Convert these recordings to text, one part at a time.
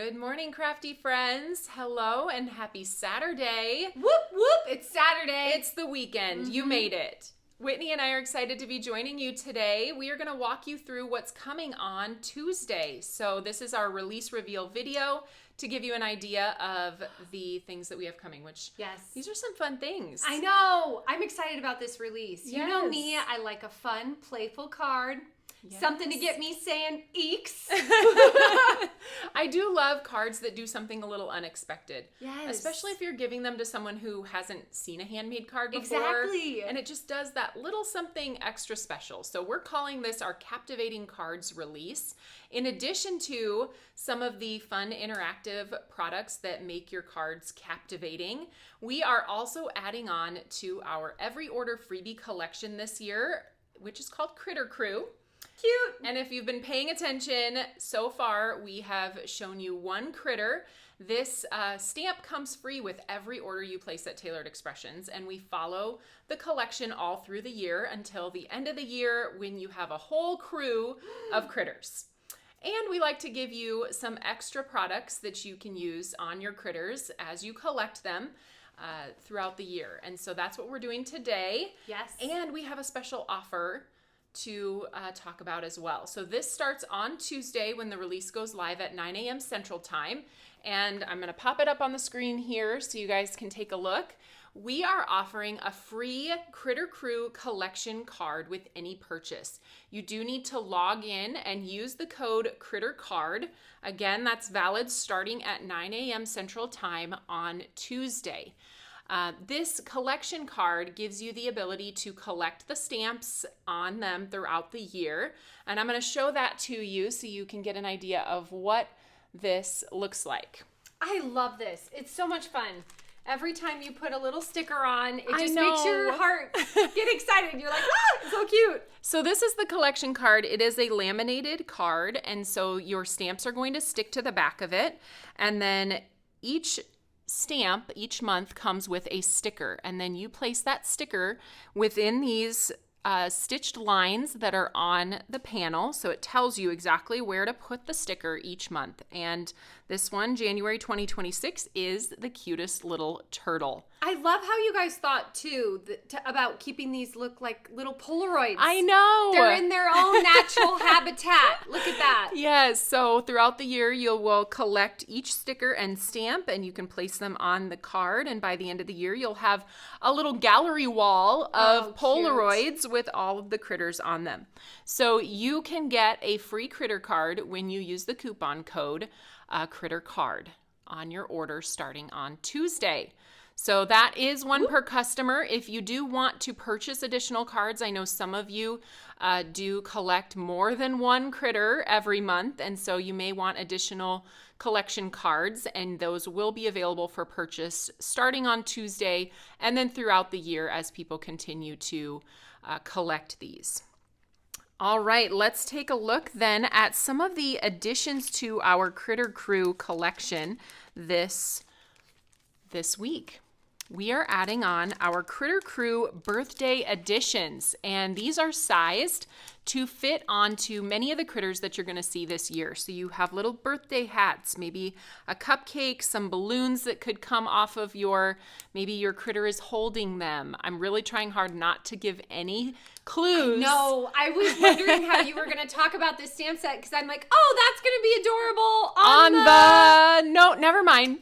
Good morning, crafty friends. Hello and happy Saturday. Whoop, whoop, it's Saturday. It's the weekend. You made it. Whitney and I are excited to be joining you today. We are going to walk you through what's coming on Tuesday. So this is our release reveal video to give you an idea of the things that we have coming, which these are some fun things. I know. I'm excited about this release. Yes. You know me, I like a fun, playful card. Yes. Something to get me saying eeks. I do love cards that do something a little unexpected. Yes. Especially if you're giving them to someone who hasn't seen a handmade card before. Exactly. And it just does that little something extra special. So we're calling this our Captivating Cards release. In addition to some of the fun interactive products that make your cards captivating, we are also adding on to our Every Order Freebie collection this year, which is called Critter Crew. Cute. And if you've been paying attention, so far we have shown you one critter. This stamp comes free with every order you place at Tailored Expressions, and we follow the collection all through the year until the end of the year when you have a whole crew of critters. And we like to give you some extra products that you can use on your critters as you collect them throughout the year. And so that's what we're doing today. Yes. And we have a special offer to talk about as well. So this starts on Tuesday when the release goes live at 9 a.m. Central Time. And I'm going to pop it up on the screen here so you guys can take a look. We are offering a free Critter Crew collection card with any purchase. You do need to log in and use the code CritterCard. Again, that's valid starting at 9 a.m. Central Time on Tuesday. This collection card gives you the ability to collect the stamps on them throughout the year. And I'm going to show that to you so you can get an idea of what this looks like. I love this. It's so much fun. Every time you put a little sticker on, it just makes your heart get excited. You're like, it's so cute. So this is the collection card. It is a laminated card, and so your stamps are going to stick to the back of it. And then each stamp each month comes with a sticker, and then you place that sticker within these stitched lines that are on the panel, so it tells you exactly where to put the sticker each month. And this one, January 2026, is the cutest little turtle. I love how you guys thought too about keeping these look like little Polaroids. I know. They're in their own natural habitat. Look at that. Yes. So throughout the year, you will collect each sticker and stamp, and you can place them on the card. And by the end of the year, you'll have a little gallery wall of Polaroids with all of the critters on them. So you can get a free critter card when you use the coupon code CritterCard on your order starting on Tuesday. So that is one per customer. If you do want to purchase additional cards, I know some of you do collect more than one critter every month, and so you may want additional collection cards, and those will be available for purchase starting on Tuesday and then throughout the year as people continue to collect these. All right, let's take a look then at some of the additions to our Critter Crew collection this week. We are adding on our Critter Crew birthday editions, and these are sized to fit onto many of the critters that you're going to see this year. So you have little birthday hats, maybe a cupcake, some balloons that could come off of maybe your critter is holding them. I'm really trying hard not to give any clues. No, I was wondering how you were going to talk about this stamp set because I'm like, oh, that's going to be adorable No, never mind.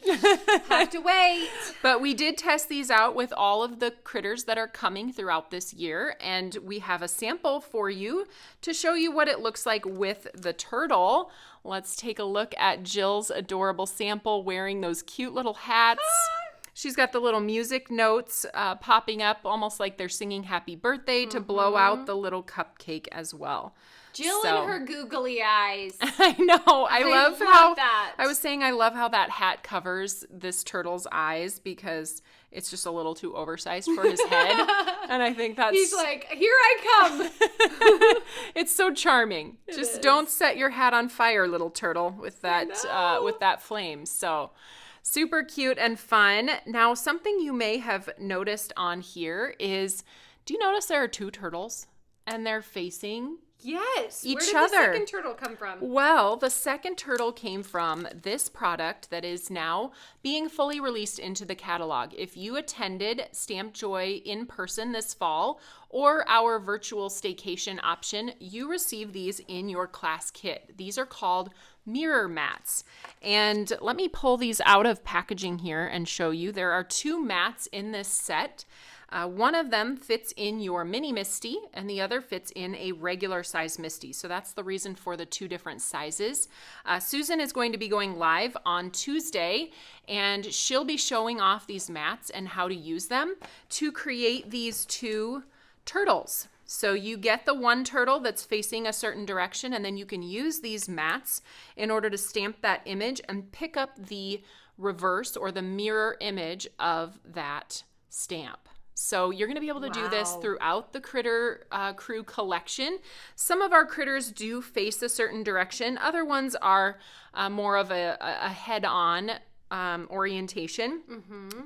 Have to wait. But we did test these out with all of the critters that are coming throughout this year, and we have a sample for you to show you what it looks like with the turtle. Let's take a look at Jill's adorable sample wearing those cute little hats. She's got the little music notes popping up almost like they're singing happy birthday to blow out the little cupcake as well. Jill and her googly eyes. I know. I love how that. I was saying I love how that hat covers this turtle's eyes because it's just a little too oversized for his head. And I think that's... He's like, here I come. It's so charming. Just don't set your hat on fire, little turtle, with that flame. So super cute and fun. Now, something you may have noticed on here is, do you notice there are two turtles and they're facing Yes. each Where did other. the second turtle come from? Well, the second turtle came from this product that is now being fully released into the catalog. If you attended Stamp Joy in person this fall or our virtual staycation option, you receive these in your class kit. These are called mirror mats. And let me pull these out of packaging here and show you. There are 2 mats in this set. One of them fits in your mini Misty and the other fits in a regular size Misty. So that's the reason for the 2 different sizes. Susan is going to be going live on Tuesday, and she'll be showing off these mats and how to use them to create these 2 turtles. So you get the one turtle that's facing a certain direction, and then you can use these mats in order to stamp that image and pick up the reverse or the mirror image of that stamp. So you're going to be able to do this throughout the Critter Crew collection. Some of our critters do face a certain direction. Other ones are more of a head-on orientation.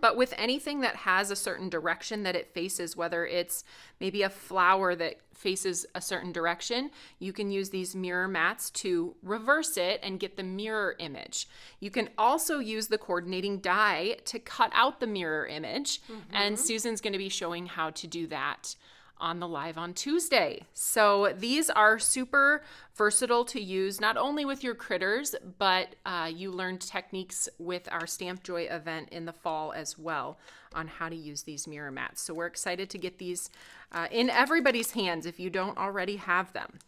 But with anything that has a certain direction that it faces, whether it's maybe a flower that faces a certain direction, you can use these mirror mats to reverse it and get the mirror image. You can also use the coordinating die to cut out the mirror image, and Susan's going to be showing how to do that on the live on Tuesday. So these are super versatile to use, not only with your critters, but you learned techniques with our Stamp Joy event in the fall as well on how to use these mirror mats. So we're excited to get these in everybody's hands if you don't already have them.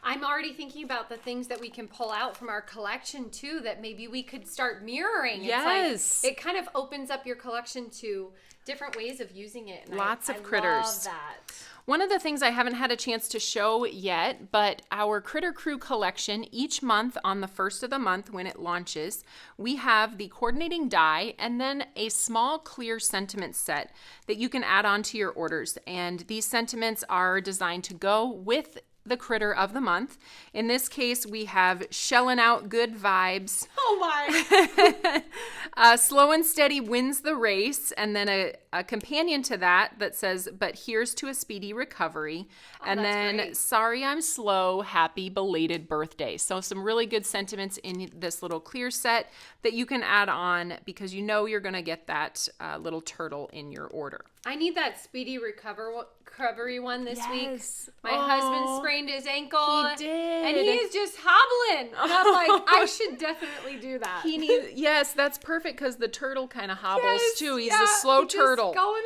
I'm already thinking about the things that we can pull out from our collection too that maybe we could start mirroring. Yes. It's like, it kind of opens up your collection to different ways of using it. And Lots of I critters. love that. One of the things I haven't had a chance to show yet, but our Critter Crew collection, each month on the first of the month when it launches, we have the coordinating die and then a small clear sentiment set that you can add on to your orders. And these sentiments are designed to go with the critter of the month. In this case, we have shelling out good vibes. Oh my! Slow and steady wins the race, and then a companion to that says, but here's to a speedy recovery. And then, great. sorry I'm slow, happy belated birthday. So some really good sentiments in this little clear set that you can add on because you know you're going to get that little turtle in your order. I need that speedy recovery one this week. My Oh, husband sprained his ankle. He did. And he is just hobbling. And I'm like, I should definitely do that. He needs, yes, that's perfect because the turtle kind of hobbles Yes, too. He's yeah, a slow just turtle. going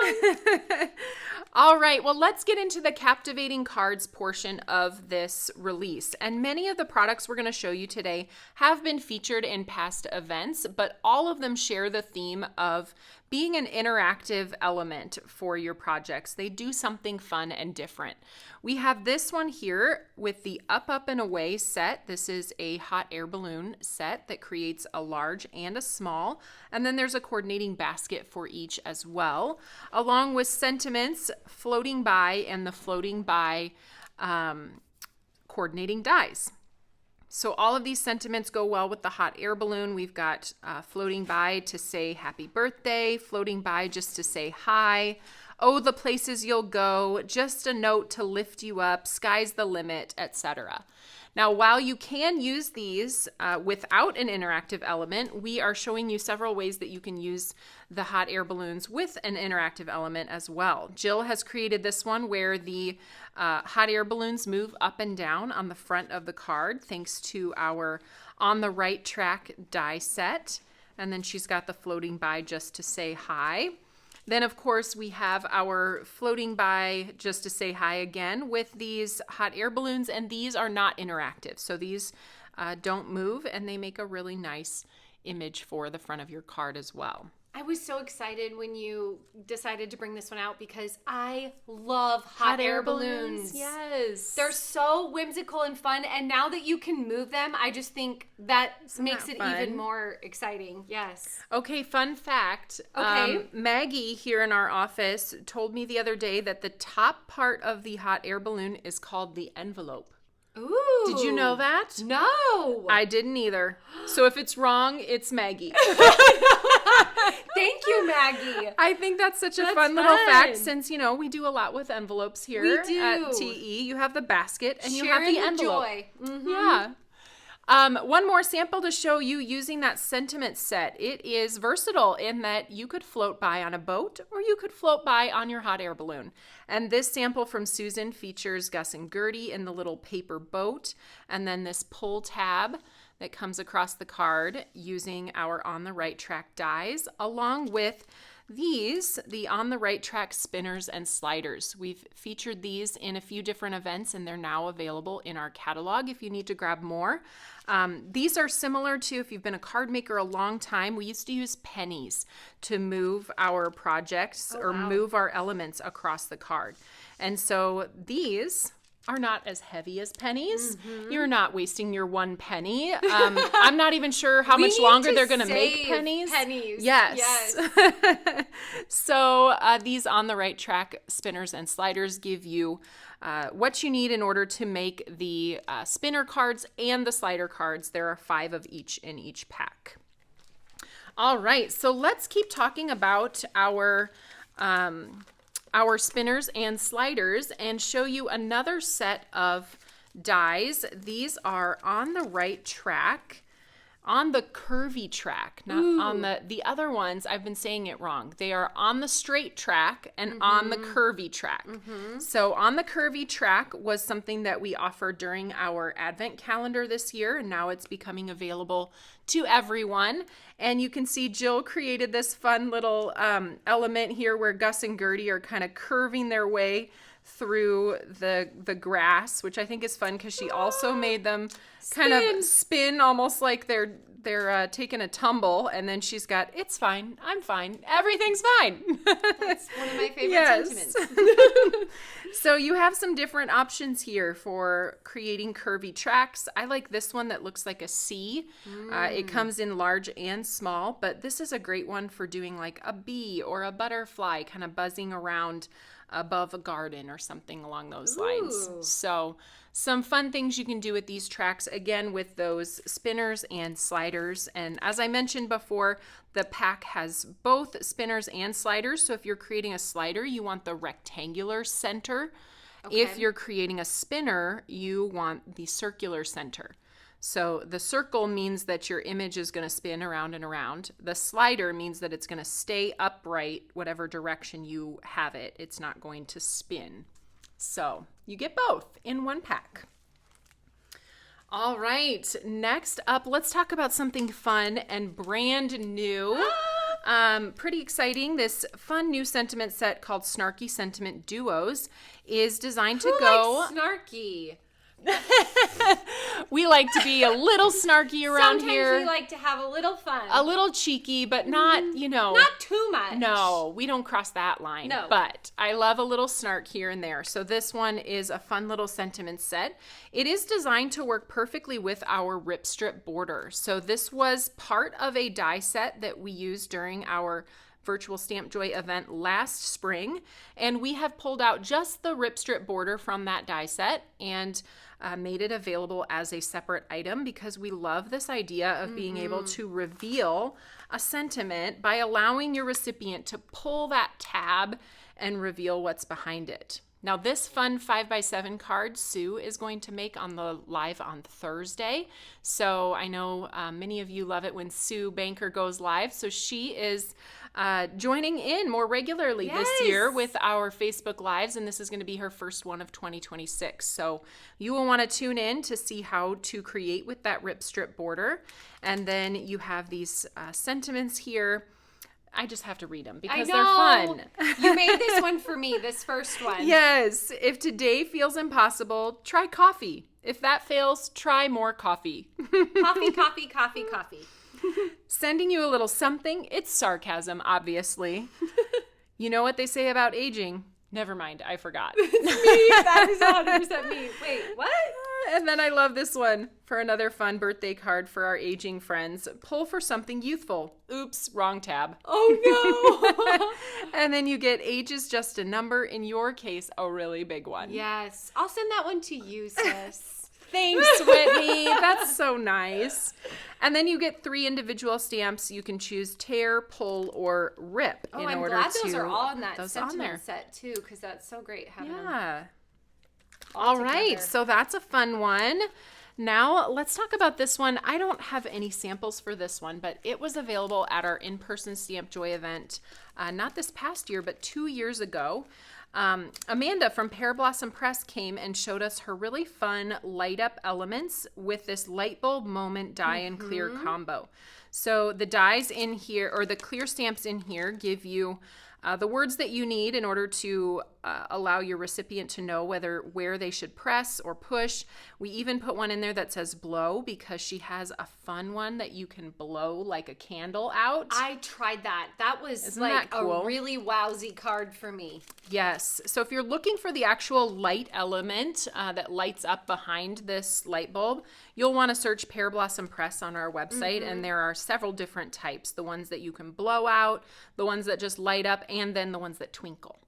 along. All right, well, let's get into the captivating cards portion of this release. And many of the products we're going to show you today have been featured in past events, but all of them share the theme of being an interactive element for your projects. They do something fun and different. We have this one here with the Up, Up, and Away set. This is a hot air balloon set that creates a large and a small. And then there's a coordinating basket for each as well, along with sentiments, floating by, and the floating by coordinating dies. So all of these sentiments go well with the hot air balloon. We've got floating by to say happy birthday, floating by just to say hi, oh, the places you'll go, just a note to lift you up, sky's the limit, etc. Now, while you can use these without an interactive element, we are showing you several ways that you can use the hot air balloons with an interactive element as well. Jill has created this one where the hot air balloons move up and down on the front of the card thanks to our On the Right Track die set. And then she's got the floating by just to say hi. Then, of course, we have our floating by just to say hi again with these hot air balloons, and these are not interactive. So these don't move, and they make a really nice image for the front of your card as well. I was so excited when you decided to bring this one out because I love hot air balloons. Yes. They're so whimsical and fun, and now that you can move them, I just think that makes it even more exciting. Yes. Okay, fun fact. Okay. Maggie here in our office told me the other day that the top part of the hot air balloon is called the envelope. Ooh. Did you know that? No. I didn't either. So if it's wrong, it's Maggie. Thank you, Maggie. I think that's such a fun little fact since, we do a lot with envelopes here at TE. You have the basket and you have the envelope. Joy. Mm-hmm. Yeah. One more sample to show you using that sentiment set. It is versatile in that you could float by on a boat or you could float by on your hot air balloon. And this sample from Susan features Gus and Gertie in the little paper boat, and then this pull tab that comes across the card using our On the Right Track dies, along with the On the Right Track spinners and sliders. We've featured these in a few different events, and they're now available in our catalog if you need to grab more. These are similar to, if you've been a card maker a long time, we used to use pennies to move our projects move our elements across the card. And so these are not as heavy as pennies. Mm-hmm. You're not wasting your one penny. I'm not even sure how much longer they're going to make pennies. Yes. So these On the Right Track spinners and sliders give you what you need in order to make the spinner cards and the slider cards. There are 5 of each in each pack. All right, so let's keep talking about our spinners and sliders and show you another set of dies. These are On the Right Track, on the curvy track, not on the other ones. I've been saying it wrong. They are on the straight track and on the curvy track. So On the Curvy Track was something that we offered during our advent calendar this year, and now it's becoming available to everyone. And you can see Jill created this fun little element here where Gus and Gertie are kind of curving their way through the grass, which I think is fun because she also made them kind of spin almost like they're taking a tumble, and then she's got, it's fine, I'm fine, everything's fine. That's one of my favorite sentiments. So you have some different options here for creating curvy tracks. I like this one that looks like a C. It comes in large and small, but this is a great one for doing like a bee or a butterfly kind of buzzing around above a garden or something along those lines. So some fun things you can do with these tracks, again, with those spinners and sliders. And as I mentioned before, the pack has both spinners and sliders. So if you're creating a slider, you want the rectangular center. Okay. If you're creating a spinner, you want the circular center. So the circle means that your image is going to spin around and around. The slider means that it's going to stay upright, whatever direction you have it. It's not going to spin. So you get both in one pack. All right, next up, let's talk about something fun and brand new. Pretty exciting. This fun new sentiment set called Snarky Sentiment Duos is designed to go... Who likes snarky? We like to be a little snarky around here. Sometimes we like to have a little fun. A little cheeky, but not, not too much. No, we don't cross that line. No. But I love a little snark here and there. So this one is a fun little sentiment set. It is designed to work perfectly with our rip strip border. So this was part of a die set that we used during our Virtual Stamp Joy event last spring, and we have pulled out just the rip strip border from that die set and made it available as a separate item because we love this idea of being able to reveal a sentiment by allowing your recipient to pull that tab and reveal what's behind it. Now, this fun 5x7 card Sue is going to make on the live on Thursday. So I know many of you love it when Sue Banker goes live. So she is joining in more regularly this year with our Facebook Lives, and this is going to be her first one of 2026. So you will want to tune in to see how to create with that rip strip border. And then you have these sentiments here. I just have to read them because they're fun. You made this one for me, this first one. Yes. If today feels impossible, try coffee. If that fails, try more coffee. Coffee, coffee, coffee, coffee. Sending you a little something. It's sarcasm, obviously. You know what they say about aging? Never mind, I forgot. It's me. That is 100% me. Wait, what? And then I love this one for another fun birthday card for our aging friends. Pull for something youthful. Oops, wrong tab. Oh, no. And then you get age is just a number. In your case, a really big one. Yes. I'll send that one to you, sis. Thanks, Whitney. That's so nice. And then you get 3 individual stamps. You can choose tear, pull, or rip. Oh, I'm glad those are all in that sentiment set too, because that's so great having them all right, together. so that's a fun one. Now let's talk about this one. I don't have any samples for this one, but it was available at our in-person Stamp Joy event, not this past year, but 2 years ago. Amanda from Pear Blossom Press came and showed us her really fun light up elements with this light bulb moment die and clear combo. So the dies in here, or the clear stamps in here, give you the words that you need in order to allow your recipient to know where they should press or push. We even put one in there that says blow, because she has a fun one that you can blow like a candle out. I tried that. That was a really wowsy card for me. Yes. So if you're looking for the actual light element that lights up behind this light bulb, you'll want to search Pear Blossom Press on our website, and there are several different types. The ones that you can blow out, the ones that just light up, and then the ones that twinkle.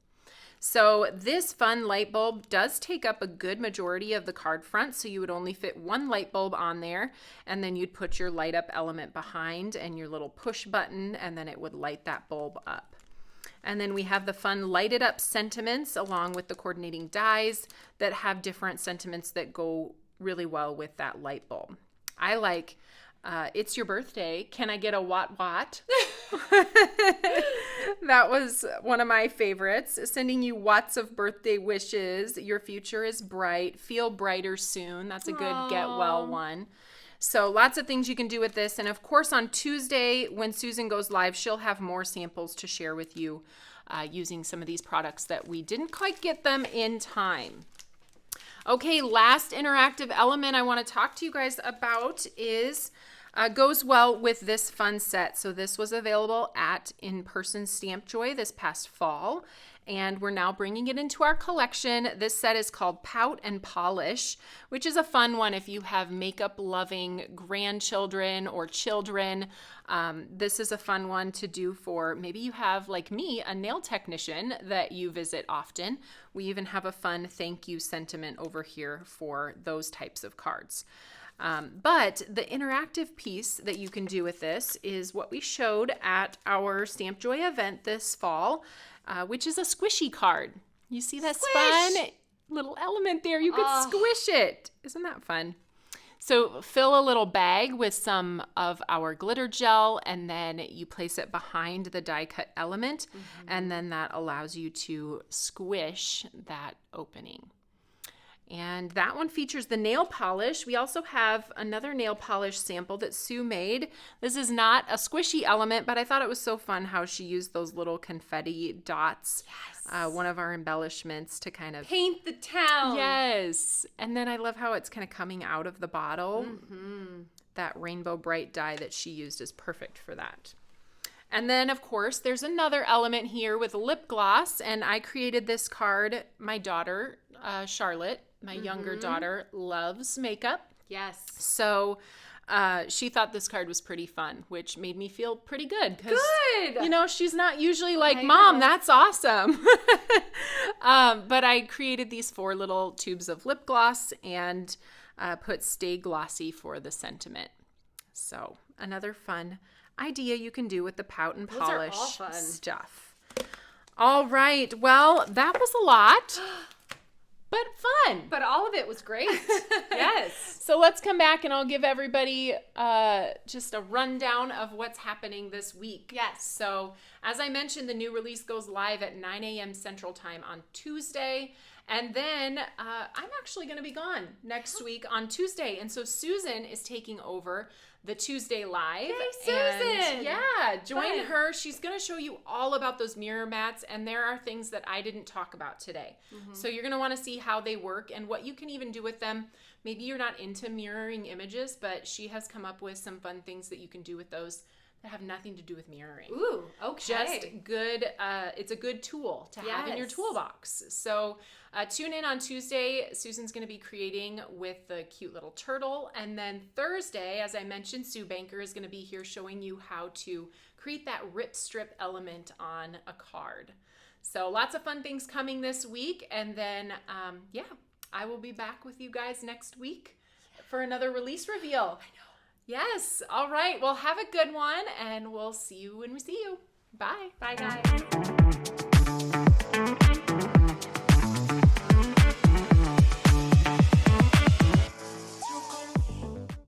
So this fun light bulb does take up a good majority of the card front, so you would only fit 1 light bulb on there, and then you'd put your light up element behind and your little push button, and then it would light that bulb up. And then we have the fun lighted up sentiments along with the coordinating dies that have different sentiments that go really well with that light bulb. I like it's your birthday. Can I get a what? That was one of my favorites. Sending you watts of birthday wishes. Your future is bright. Feel brighter soon. That's a good get well one. So lots of things you can do with this. And of course on Tuesday when Susan goes live, she'll have more samples to share with you using some of these products that we didn't quite get them in time. Okay, last interactive element I want to talk to you guys about is goes well with this fun set. So this was available at In-Person Stamp Joy this past fall, and we're now bringing it into our collection. This set is called Pout and Polish, which is a fun one if you have makeup-loving grandchildren or children. This is a fun one to do for maybe you have, like me, a nail technician that you visit often. We even have a fun thank you sentiment over here for those types of cards. But the interactive piece that you can do with this is what we showed at our Stamp Joy event this fall, which is a squishy card. You see that fun little element there? You could squish it. Isn't that fun? So fill a little bag with some of our glitter gel, and then you place it behind the die cut element, and then that allows you to squish that opening. And that one features the nail polish. We also have another nail polish sample that Sue made. This is not a squishy element, but I thought it was so fun how she used those little confetti dots. Yes. One of our embellishments to kind of paint the town. Yes. And then I love how it's kind of coming out of the bottle. That rainbow bright dye that she used is perfect for that. And then, of course, there's another element here with lip gloss, and I created this card. My daughter, Charlotte, my younger daughter, loves makeup. Yes. So she thought this card was pretty fun, which made me feel pretty good. Good! You know, she's not usually like, Mom, that's awesome. But I created these 4 little tubes of lip gloss and put Stay Glossy for the sentiment. So another fun idea you can do with the Pout and Polish stuff. All right. Well, that was a lot, but fun. But all of it was great. Yes. So let's come back and I'll give everybody just a rundown of what's happening this week. Yes. So as I mentioned, the new release goes live at 9 a.m. Central Time on Tuesday. And then I'm actually going to be gone next week on Tuesday. And so Susan is taking over the Tuesday Live. Yay, Susan! And yeah, join her. She's going to show you all about those mirror mats. And there are things that I didn't talk about today. So you're going to want to see how they work and what you can even do with them. Maybe you're not into mirroring images, but she has come up with some fun things that you can do with those that have nothing to do with mirroring. Ooh, okay. Just good, it's a good tool to have in your toolbox. So tune in on Tuesday. Susan's going to be creating with the cute little turtle. And then Thursday, as I mentioned, Sue Banker is going to be here showing you how to create that rip strip element on a card. So lots of fun things coming this week. And then, I will be back with you guys next week. for another release reveal. I know. Yes. All right. Well, have a good one, and we'll see you when we see you. Bye. Bye, guys.